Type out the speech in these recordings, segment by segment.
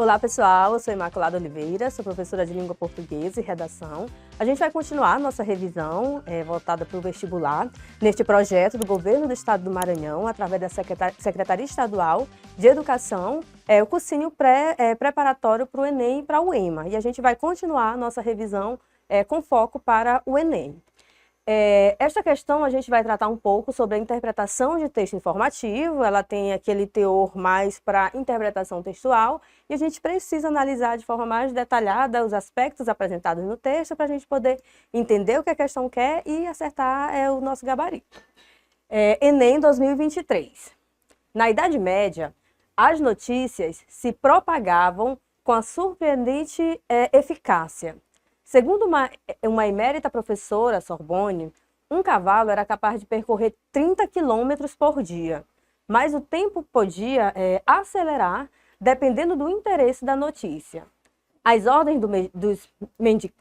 Olá pessoal, eu sou Imaculada Oliveira, sou professora de Língua Portuguesa e Redação. A gente vai continuar nossa revisão voltada para o vestibular, neste projeto do Governo do Estado do Maranhão, através da Secretaria Estadual de Educação, o cursinho preparatório para o Enem e para o EMA. E a gente vai continuar nossa revisão com foco para o Enem. Esta questão a gente vai tratar um pouco sobre a interpretação de texto informativo, ela tem aquele teor mais para interpretação textual e a gente precisa analisar de forma mais detalhada os aspectos apresentados no texto para a gente poder entender o que a questão quer e acertar o nosso gabarito. Enem 2023. Na Idade Média, as notícias se propagavam com a surpreendente eficácia. Segundo uma emérita professora Sorbonne, um cavalo era capaz de percorrer 30 km por dia, mas o tempo podia acelerar dependendo do interesse da notícia. As ordens dos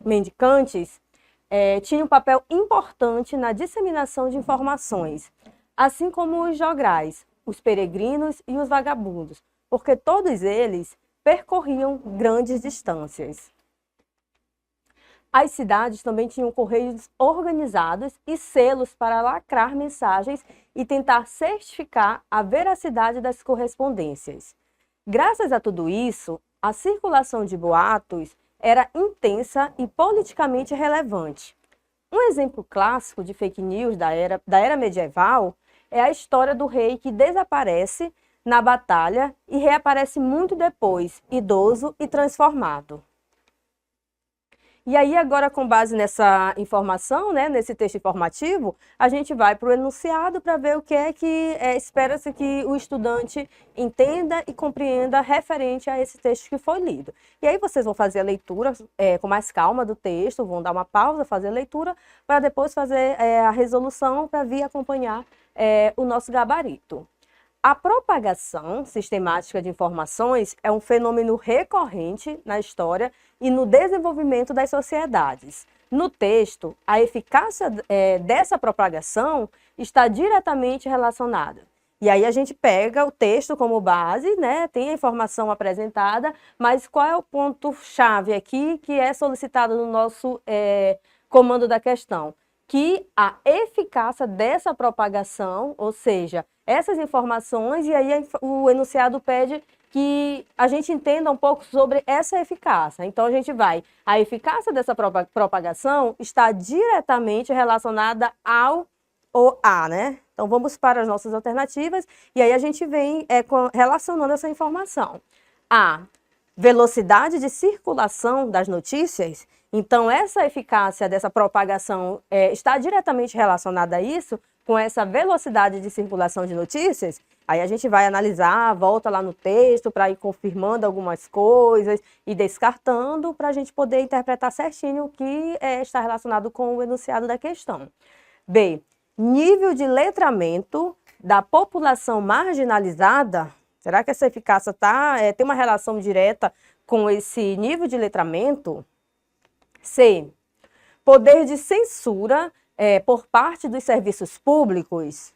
mendicantes tinham um papel importante na disseminação de informações, assim como os jograis, os peregrinos e os vagabundos, porque todos eles percorriam grandes distâncias. As cidades também tinham correios organizados e selos para lacrar mensagens e tentar certificar a veracidade das correspondências. Graças a tudo isso, a circulação de boatos era intensa e politicamente relevante. Um exemplo clássico de fake news da era medieval é a história do rei que desaparece na batalha e reaparece muito depois, idoso e transformado. E aí agora, com base nessa informação, nesse texto informativo, a gente vai para o enunciado para ver o que é que espera-se que o estudante entenda e compreenda referente a esse texto que foi lido. E aí vocês vão fazer a leitura com mais calma do texto, vão dar uma pausa, fazer a leitura, para depois fazer a resolução para vir acompanhar o nosso gabarito. A propagação sistemática de informações é um fenômeno recorrente na história e no desenvolvimento das sociedades. No texto, a eficácia dessa propagação está diretamente relacionada. E aí a gente pega o texto como base, tem a informação apresentada, mas qual é o ponto-chave aqui que é solicitado no nosso comando da questão? Que a eficácia dessa propagação, ou seja, essas informações, e aí o enunciado pede que a gente entenda um pouco sobre essa eficácia. Então, a eficácia dessa propagação está diretamente relacionada ao ou a, Então, vamos para as nossas alternativas, e aí a gente vem relacionando essa informação. A velocidade de circulação das notícias. Então, essa eficácia dessa propagação está diretamente relacionada a isso, com essa velocidade de circulação de notícias. Aí a gente vai analisar, volta lá no texto para ir confirmando algumas coisas e descartando para a gente poder interpretar certinho o que está relacionado com o enunciado da questão. B. Nível de letramento da população marginalizada. Será que essa eficácia tem uma relação direta com esse nível de letramento? C. Poder de censura por parte dos serviços públicos.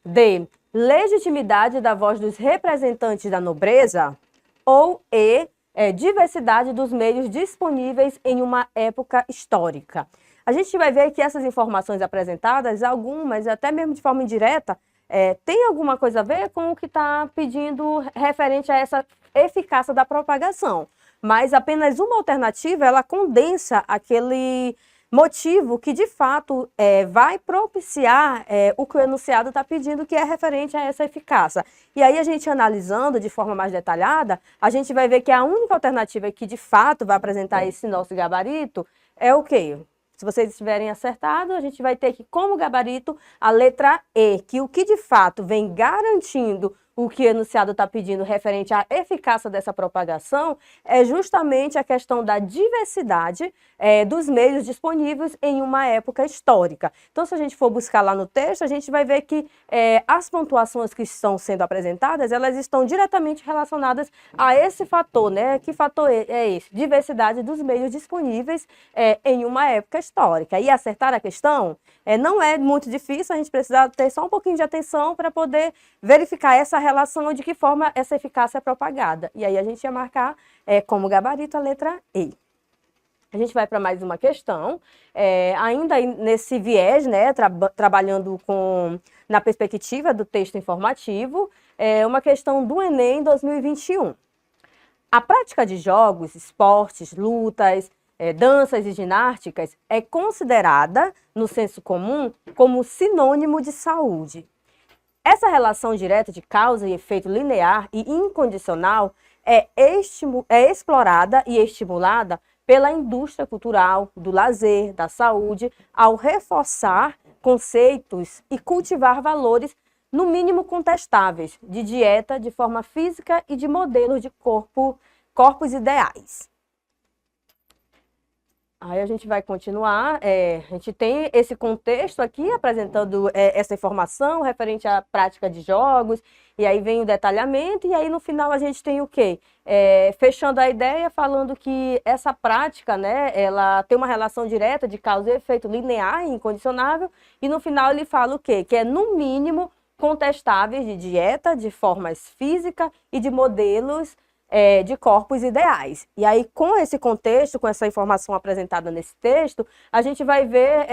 D. Legitimidade da voz dos representantes da nobreza. Ou E. Diversidade dos meios disponíveis em uma época histórica. A gente vai ver que essas informações apresentadas, algumas, até mesmo de forma indireta, tem alguma coisa a ver com o que está pedindo referente a essa eficácia da propagação. Mas apenas uma alternativa, ela condensa aquele motivo que, de fato, vai propiciar o que o enunciado está pedindo, que é referente a essa eficácia. E aí, a gente analisando de forma mais detalhada, a gente vai ver que a única alternativa que, de fato, vai apresentar esse nosso gabarito é o quê? Se vocês estiverem acertado, a gente vai ter que, como gabarito, a letra E, que o que, de fato, vem garantindo o que o enunciado está pedindo referente à eficácia dessa propagação é justamente a questão da diversidade dos meios disponíveis em uma época histórica. Então, se a gente for buscar lá no texto, a gente vai ver que as pontuações que estão sendo apresentadas, elas estão diretamente relacionadas a esse fator, Que fator é esse? Diversidade dos meios disponíveis em uma época histórica. E acertar a questão não é muito difícil, a gente precisa ter só um pouquinho de atenção para poder verificar essa relação e de que forma essa eficácia é propagada. E aí a gente ia marcar como gabarito a letra E. A gente vai para mais uma questão, ainda nesse viés, né, trabalhando na perspectiva do texto informativo, uma questão do Enem 2021. A prática de jogos, esportes, lutas, danças e ginásticas é considerada, no senso comum, como sinônimo de saúde. Essa relação direta de causa e efeito linear e incondicional é explorada e estimulada pela indústria cultural, do lazer, da saúde, ao reforçar conceitos e cultivar valores, no mínimo contestáveis, de dieta, de forma física e de modelos de corpos ideais. Aí a gente vai continuar, a gente tem esse contexto aqui apresentando essa informação referente à prática de jogos, e aí vem o detalhamento, e aí no final a gente tem o quê? Fechando a ideia, falando que essa prática, né, ela tem uma relação direta de causa e efeito linear e incondicionável, e no final ele fala o quê? Que é no mínimo contestáveis de dieta, de formas físicas e de modelos de corpos ideais. E aí, com esse contexto, com essa informação apresentada nesse texto, a gente vai ver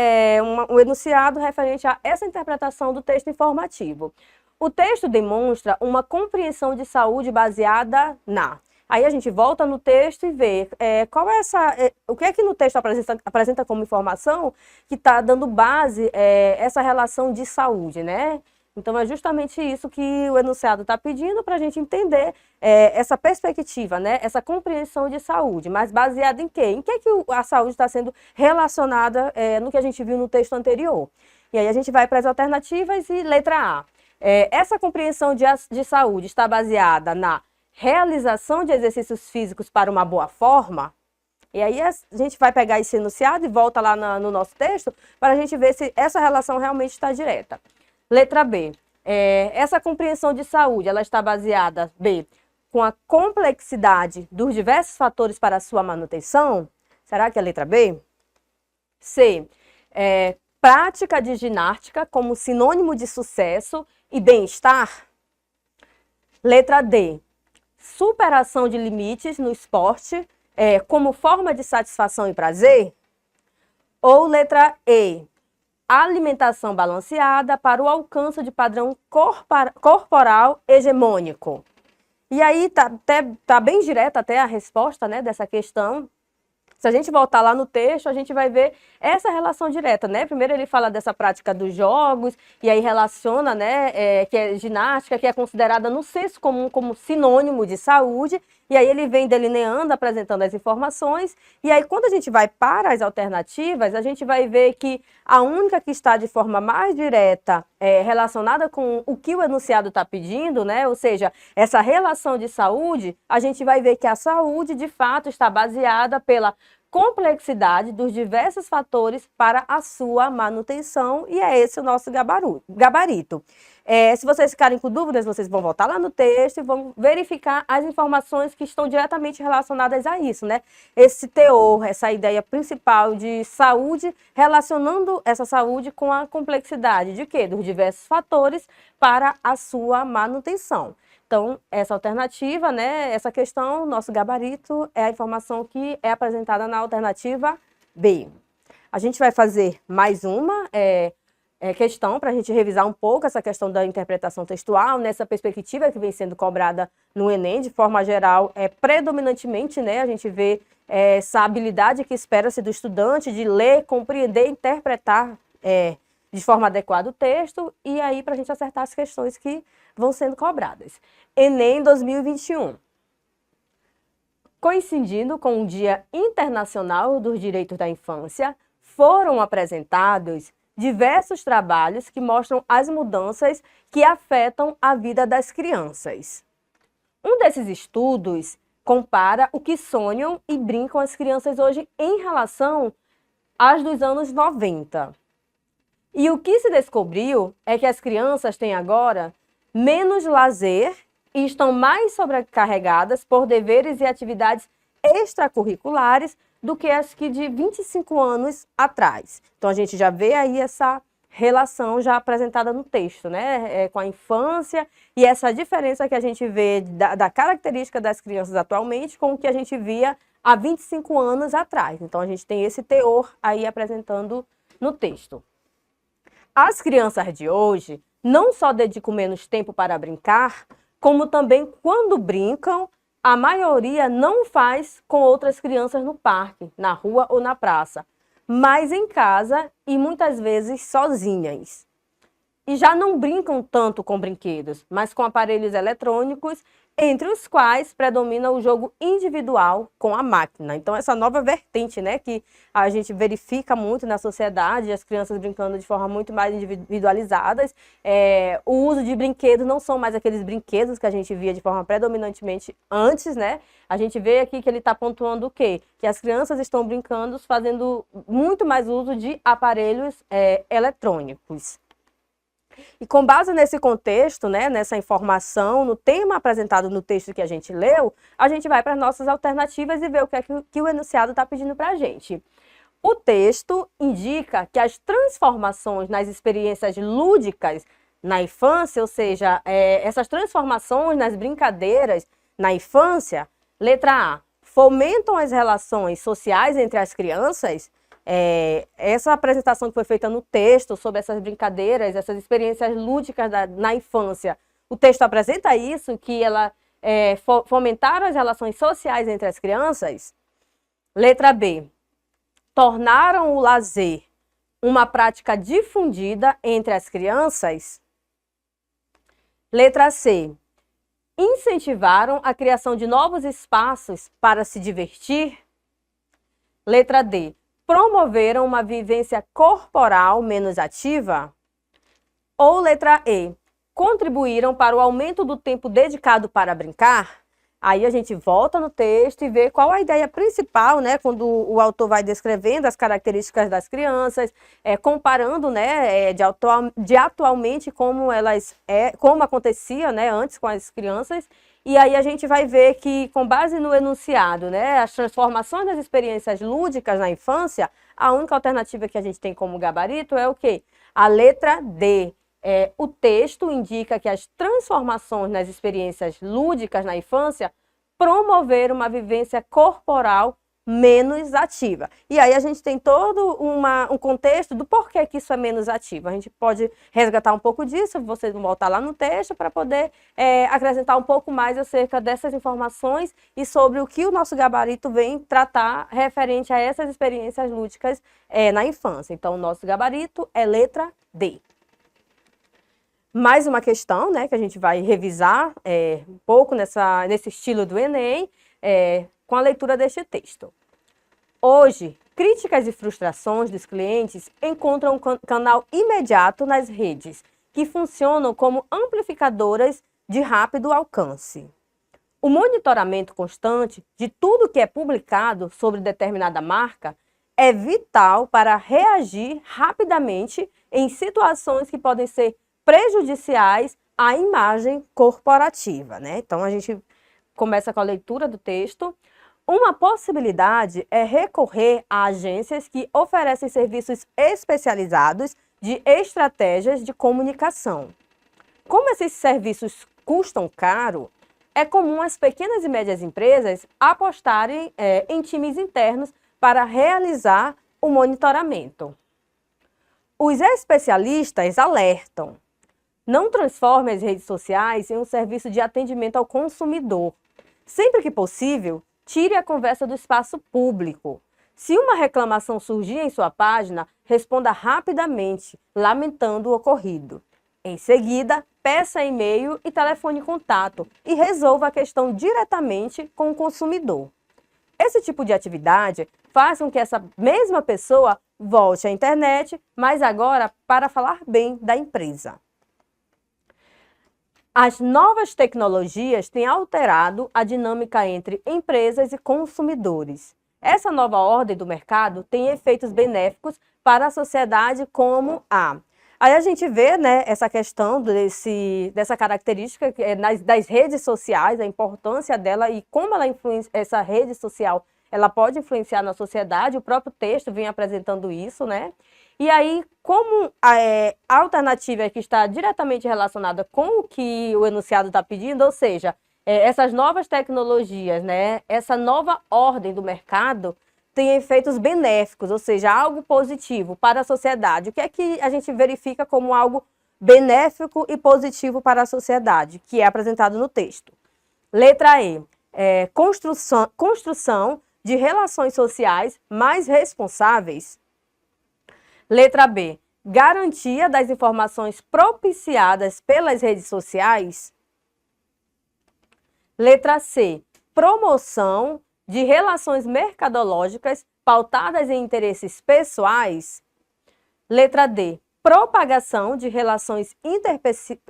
um enunciado referente a essa interpretação do texto informativo. O texto demonstra uma compreensão de saúde baseada na... Aí a gente volta no texto e vê qual é o que é que no texto apresenta como informação que está dando base essa relação de saúde, né? Então, é justamente isso que o enunciado está pedindo para a gente entender essa perspectiva, né? Essa compreensão de saúde, mas baseada em quê? Em que a saúde está sendo relacionada no que a gente viu no texto anterior. E aí a gente vai para as alternativas e letra A. Essa compreensão de saúde está baseada na realização de exercícios físicos para uma boa forma. E aí a gente vai pegar esse enunciado e volta lá no nosso texto para a gente ver se essa relação realmente está direta. Letra B. Essa compreensão de saúde, ela está baseada, B, com a complexidade dos diversos fatores para a sua manutenção? Será que é a letra B? C. Prática de ginástica como sinônimo de sucesso e bem-estar? Letra D. Superação de limites no esporte como forma de satisfação e prazer? Ou letra E. Alimentação balanceada para o alcance de padrão corporal hegemônico. E aí tá bem direta até a resposta, né, dessa questão. Se a gente voltar lá no texto, a gente vai ver essa relação direta, né? Primeiro ele fala dessa prática dos jogos, e aí relaciona, né, que é ginástica, que é considerada no senso comum como sinônimo de saúde, e aí ele vem delineando, apresentando as informações, e aí quando a gente vai para as alternativas, a gente vai ver que a única que está de forma mais direta relacionada com o que o enunciado está pedindo, né? Ou seja, essa relação de saúde, a gente vai ver que a saúde, de fato, está baseada pela complexidade dos diversos fatores para a sua manutenção, e é esse o nosso gabarito. Se vocês ficarem com dúvidas, vocês vão voltar lá no texto e vão verificar as informações que estão diretamente relacionadas a isso, né? Esse teor, essa ideia principal de saúde, relacionando essa saúde com a complexidade de quê? Dos diversos fatores para a sua manutenção. Então, essa alternativa, né, essa questão, nosso gabarito, é a informação que é apresentada na alternativa B. A gente vai fazer mais uma questão para a gente revisar um pouco essa questão da interpretação textual, nessa perspectiva que vem sendo cobrada no Enem, de forma geral, predominantemente, né, a gente vê essa habilidade que espera-se do estudante de ler, compreender, interpretar de forma adequada o texto, e aí para a gente acertar as questões que vão sendo cobradas. Enem 2021. Coincidindo com o Dia Internacional dos Direitos da Infância, foram apresentados diversos trabalhos que mostram as mudanças que afetam a vida das crianças. Um desses estudos compara o que sonham e brincam as crianças hoje em relação às dos anos 90. E o que se descobriu é que as crianças têm agora menos lazer e estão mais sobrecarregadas por deveres e atividades extracurriculares do que as que de 25 anos atrás. Então, a gente já vê aí essa relação já apresentada no texto, né? Com a infância e essa diferença que a gente vê da característica das crianças atualmente com o que a gente via há 25 anos atrás. Então, a gente tem esse teor aí apresentando no texto. As crianças de hoje não só dedicam menos tempo para brincar, como também, quando brincam, a maioria não faz com outras crianças no parque, na rua ou na praça, mas em casa e muitas vezes sozinhas. E já não brincam tanto com brinquedos, mas com aparelhos eletrônicos, entre os quais predomina o jogo individual com a máquina. Então, essa nova vertente, né, que a gente verifica muito na sociedade, as crianças brincando de forma muito mais individualizadas. O uso de brinquedos não são mais aqueles brinquedos que a gente via de forma predominantemente antes, né? A gente vê aqui que ele está pontuando o quê? Que as crianças estão brincando, fazendo muito mais uso de aparelhos eletrônicos. E com base nesse contexto, né, nessa informação, no tema apresentado no texto que a gente leu, a gente vai para as nossas alternativas e ver o que é que o enunciado está pedindo para a gente. O texto indica que as transformações nas experiências lúdicas na infância, ou seja, essas transformações nas brincadeiras na infância, letra A, fomentam as relações sociais entre as crianças. Essa apresentação que foi feita no texto sobre essas brincadeiras, essas experiências lúdicas na infância, o texto apresenta isso, que ela fomentaram as relações sociais entre as crianças. Letra B, tornaram o lazer uma prática difundida entre as crianças. Letra C, incentivaram a criação de novos espaços para se divertir. Letra D, promoveram uma vivência corporal menos ativa? Ou letra E, contribuíram para o aumento do tempo dedicado para brincar? Aí a gente volta no texto e vê qual a ideia principal, né, quando o autor vai descrevendo as características das crianças, comparando, né, de atualmente como acontecia, né, antes com as crianças. E aí a gente vai ver que, com base no enunciado, né, as transformações das experiências lúdicas na infância, a única alternativa que a gente tem como gabarito é o quê? A letra D. O texto indica que as transformações nas experiências lúdicas na infância promoveram uma vivência corporal menos ativa. E aí a gente tem todo um contexto do porquê que isso é menos ativo. A gente pode resgatar um pouco disso, vocês vão voltar lá no texto para poder acrescentar um pouco mais acerca dessas informações e sobre o que o nosso gabarito vem tratar referente a essas experiências lúdicas na infância. Então, o nosso gabarito é letra D. Mais uma questão, né, que a gente vai revisar um pouco nesse estilo do Enem, com a leitura deste texto. Hoje, críticas e frustrações dos clientes encontram um canal imediato nas redes, que funcionam como amplificadoras de rápido alcance. O monitoramento constante de tudo que é publicado sobre determinada marca é vital para reagir rapidamente em situações que podem ser prejudiciais à imagem corporativa, né? Então, a gente começa com a leitura do texto. Uma possibilidade é recorrer a agências que oferecem serviços especializados de estratégias de comunicação. Como esses serviços custam caro, é comum as pequenas e médias empresas apostarem em times internos para realizar o monitoramento. Os especialistas alertam: não transforme as redes sociais em um serviço de atendimento ao consumidor. Sempre que possível, tire a conversa do espaço público. Se uma reclamação surgir em sua página, responda rapidamente, lamentando o ocorrido. Em seguida, peça e-mail e telefone contato e resolva a questão diretamente com o consumidor. Esse tipo de atividade faz com que essa mesma pessoa volte à internet, mas agora para falar bem da empresa. As novas tecnologias têm alterado a dinâmica entre empresas e consumidores. Essa nova ordem do mercado tem efeitos benéficos para a sociedade como Aí a gente vê, né, essa questão dessa característica das redes sociais, a importância dela e como essa rede social ela pode influenciar na sociedade. O próprio texto vem apresentando isso, né? E aí, como a alternativa é que está diretamente relacionada com o que o enunciado está pedindo, ou seja, essas novas tecnologias, né, essa nova ordem do mercado tem efeitos benéficos, ou seja, algo positivo para a sociedade. O que é que a gente verifica como algo benéfico e positivo para a sociedade, que é apresentado no texto? Letra E, construção de relações sociais mais responsáveis. Letra B, garantia das informações propiciadas pelas redes sociais. Letra C, promoção de relações mercadológicas pautadas em interesses pessoais. Letra D, propagação de relações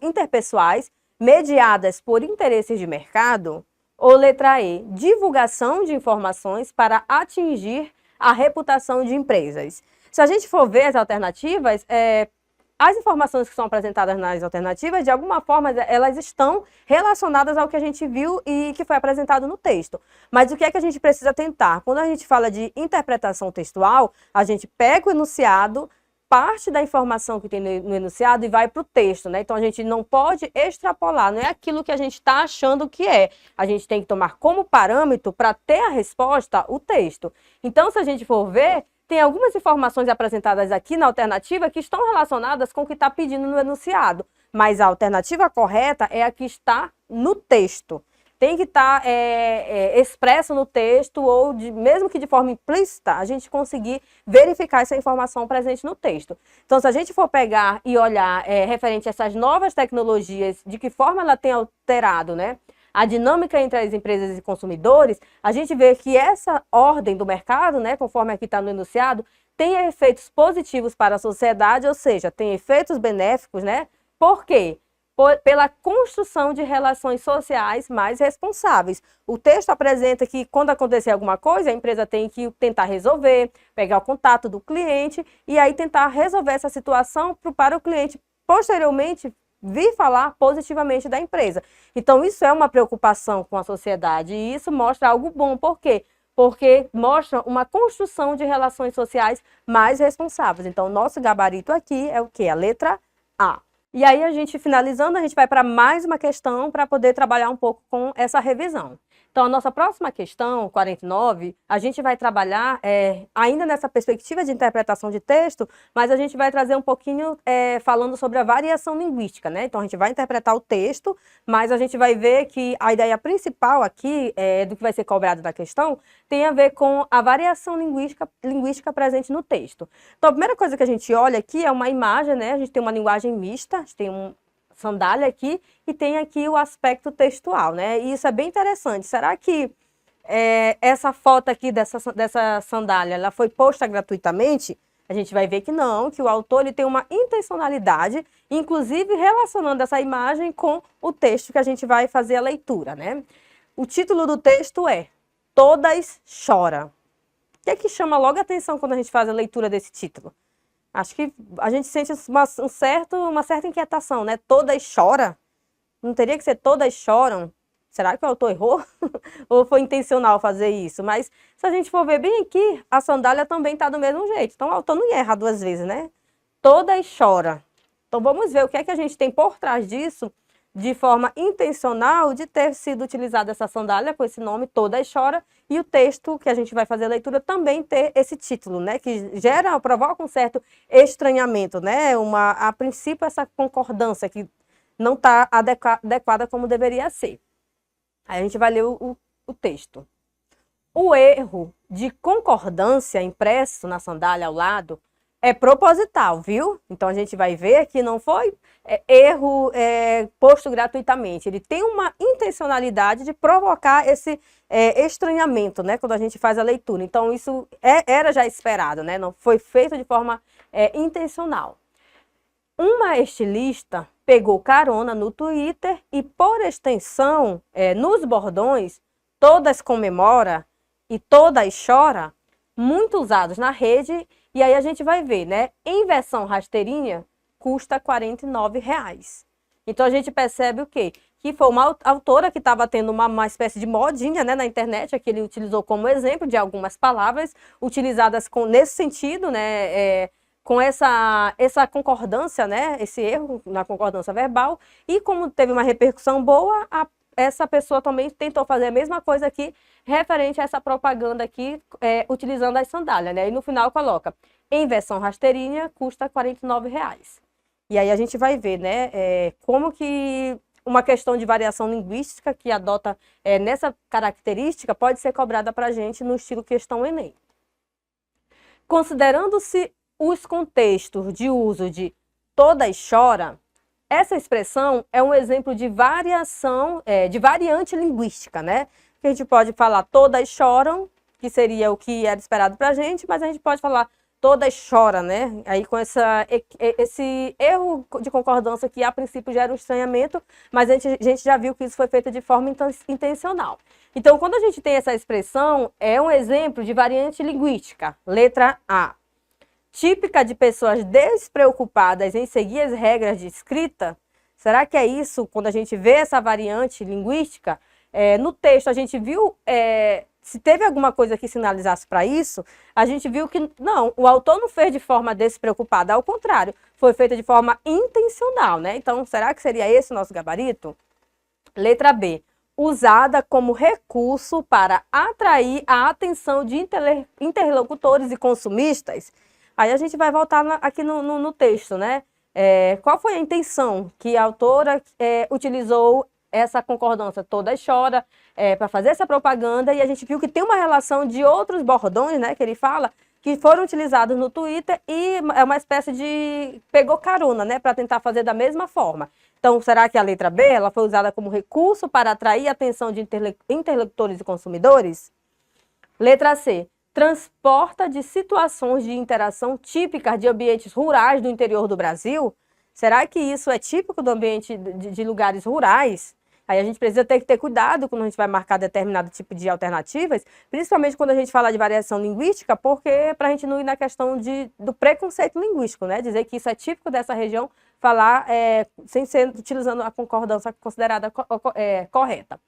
interpessoais mediadas por interesses de mercado. Ou letra E, divulgação de informações para atingir a reputação de empresas. Se a gente for ver as alternativas, as informações que são apresentadas nas alternativas, de alguma forma, elas estão relacionadas ao que a gente viu e que foi apresentado no texto. Mas o que é que a gente precisa tentar? Quando a gente fala de interpretação textual, a gente pega o enunciado, parte da informação que tem no enunciado e vai para o texto, né? Então, a gente não pode extrapolar, não é aquilo que a gente está achando que é. A gente tem que tomar como parâmetro para ter a resposta o texto. Então, se a gente for ver, tem algumas informações apresentadas aqui na alternativa que estão relacionadas com o que está pedindo no enunciado, mas a alternativa correta é a que está no texto. Tem que estar expresso no texto ou, mesmo que de forma implícita, a gente conseguir verificar essa informação presente no texto. Então, se a gente for pegar e olhar referente a essas novas tecnologias, de que forma ela tem alterado, né, a dinâmica entre as empresas e consumidores, a gente vê que essa ordem do mercado, né, conforme aqui está no enunciado, tem efeitos positivos para a sociedade, ou seja, tem efeitos benéficos, né? Por quê? Pela construção de relações sociais mais responsáveis. O texto apresenta que quando acontecer alguma coisa, a empresa tem que tentar resolver, pegar o contato do cliente e aí tentar resolver essa situação para o cliente posteriormente vir falar positivamente da empresa. Então, isso é uma preocupação com a sociedade e isso mostra algo bom. Por quê? Porque mostra uma construção de relações sociais mais responsáveis. Então, o nosso gabarito aqui é o quê? A letra A. E aí, a gente finalizando, a gente vai para mais uma questão para poder trabalhar um pouco com essa revisão. Então, a nossa próxima questão, 49, a gente vai trabalhar ainda nessa perspectiva de interpretação de texto, mas a gente vai trazer um pouquinho falando sobre a variação linguística, né? Então, a gente vai interpretar o texto, mas a gente vai ver que a ideia principal aqui, do que vai ser cobrado da questão, tem a ver com a variação linguística presente no texto. Então, a primeira coisa que a gente olha aqui é uma imagem, né? A gente tem uma linguagem mista, a gente tem sandália aqui e tem aqui o aspecto textual, né? E isso é bem interessante. Será que essa foto aqui dessa sandália, ela foi posta gratuitamente? A gente vai ver que não, que o autor ele tem uma intencionalidade, inclusive relacionando essa imagem com o texto que a gente vai fazer a leitura, né? O título do texto é Todas Choram. O que é que chama logo a atenção quando a gente faz a leitura desse título? Acho que a gente sente uma certa inquietação, né? Todas choram? Não teria que ser todas choram? Será que o autor errou? Ou foi intencional fazer isso? Mas se a gente for ver bem aqui, a sandália também está do mesmo jeito. Então o autor não ia errar duas vezes, né? Todas choram. Então vamos ver o que é que a gente tem por trás disso, de forma intencional, de ter sido utilizada essa sandália com esse nome, Todas Choram, e o texto que a gente vai fazer a leitura também ter esse título, né, que provoca um certo estranhamento, né, a princípio essa concordância que não está adequada como deveria ser. Aí a gente vai ler o texto. O erro de concordância impresso na sandália ao lado é proposital, viu? Então a gente vai ver que não foi erro posto gratuitamente. Ele tem uma intencionalidade de provocar esse estranhamento, né? Quando a gente faz a leitura. Então isso era já esperado, né? Não foi feito de forma intencional. Uma estilista pegou carona no Twitter e, por extensão, nos bordões, todas comemora e todas chora, muito usados na rede. E aí a gente vai ver, né? Em versão rasteirinha, custa R$ 49,00. Então a gente percebe o quê? Que foi uma autora que estava tendo uma espécie de modinha, né, na internet, que ele utilizou como exemplo de algumas palavras utilizadas nesse sentido, né? com essa concordância, né, esse erro na concordância verbal, e como teve uma repercussão boa, essa pessoa também tentou fazer a mesma coisa aqui, referente a essa propaganda aqui, utilizando as sandálias, né, e no final coloca, em versão rasteirinha, custa R$ 49,00. E aí a gente vai ver, né, como que uma questão de variação linguística que adota nessa característica pode ser cobrada para a gente no estilo questão Enem. Considerando-se os contextos de uso de todas chora, essa expressão é um exemplo de variação, de variante linguística, né? A gente pode falar todas choram, que seria o que era esperado para a gente, mas a gente pode falar todas choram, né? Aí com esse erro de concordância que a princípio gera um estranhamento, mas a gente já viu que isso foi feito de forma intencional. Então, quando a gente tem essa expressão, é um exemplo de variante linguística. Letra A. Típica de pessoas despreocupadas em seguir as regras de escrita. Será que é isso quando a gente vê essa variante linguística? No texto a gente viu, se teve alguma coisa que sinalizasse para isso, a gente viu que não, o autor não fez de forma despreocupada, ao contrário, foi feita de forma intencional, né? Então, será que seria esse o nosso gabarito? Letra B. Usada como recurso para atrair a atenção de interlocutores e consumistas. Aí a gente vai voltar aqui no texto, né? Qual foi a intenção que a autora utilizou essa concordância toda chora para fazer essa propaganda, e a gente viu que tem uma relação de outros bordões, né, que ele fala, que foram utilizados no Twitter e é uma espécie de pegou carona, né, para tentar fazer da mesma forma. Então, será que a letra B ela foi usada como recurso para atrair a atenção de interlocutores e consumidores? Letra C. Transporta de situações de interação típicas de ambientes rurais do interior do Brasil? Será que isso é típico do ambiente de lugares rurais? Aí a gente precisa ter cuidado quando a gente vai marcar determinado tipo de alternativas, principalmente quando a gente fala de variação linguística, porque para a gente não ir na questão do preconceito linguístico, né? Dizer que isso é típico dessa região, falar sem ser utilizando a concordância considerada correta.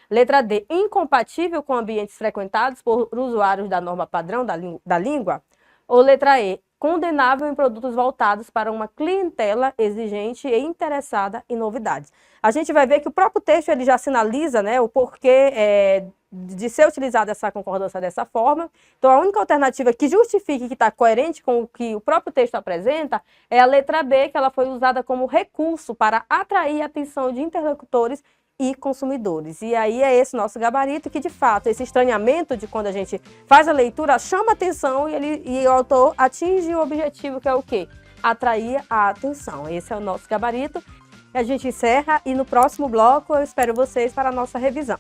Letra D. Incompatível com ambientes frequentados por usuários da norma padrão da língua? Ou letra E. Condenável em produtos voltados para uma clientela exigente e interessada em novidades. A gente vai ver que o próprio texto ele já sinaliza, né, o porquê de ser utilizada essa concordância dessa forma. Então, a única alternativa que justifique que está coerente com o que o próprio texto apresenta é a letra B, que ela foi usada como recurso para atrair a atenção de interlocutores e consumidores. E aí é esse nosso gabarito que, de fato, esse estranhamento de quando a gente faz a leitura chama atenção e o autor atinge o objetivo, que é o quê? Atrair a atenção. Esse é o nosso gabarito. A gente encerra e no próximo bloco eu espero vocês para a nossa revisão.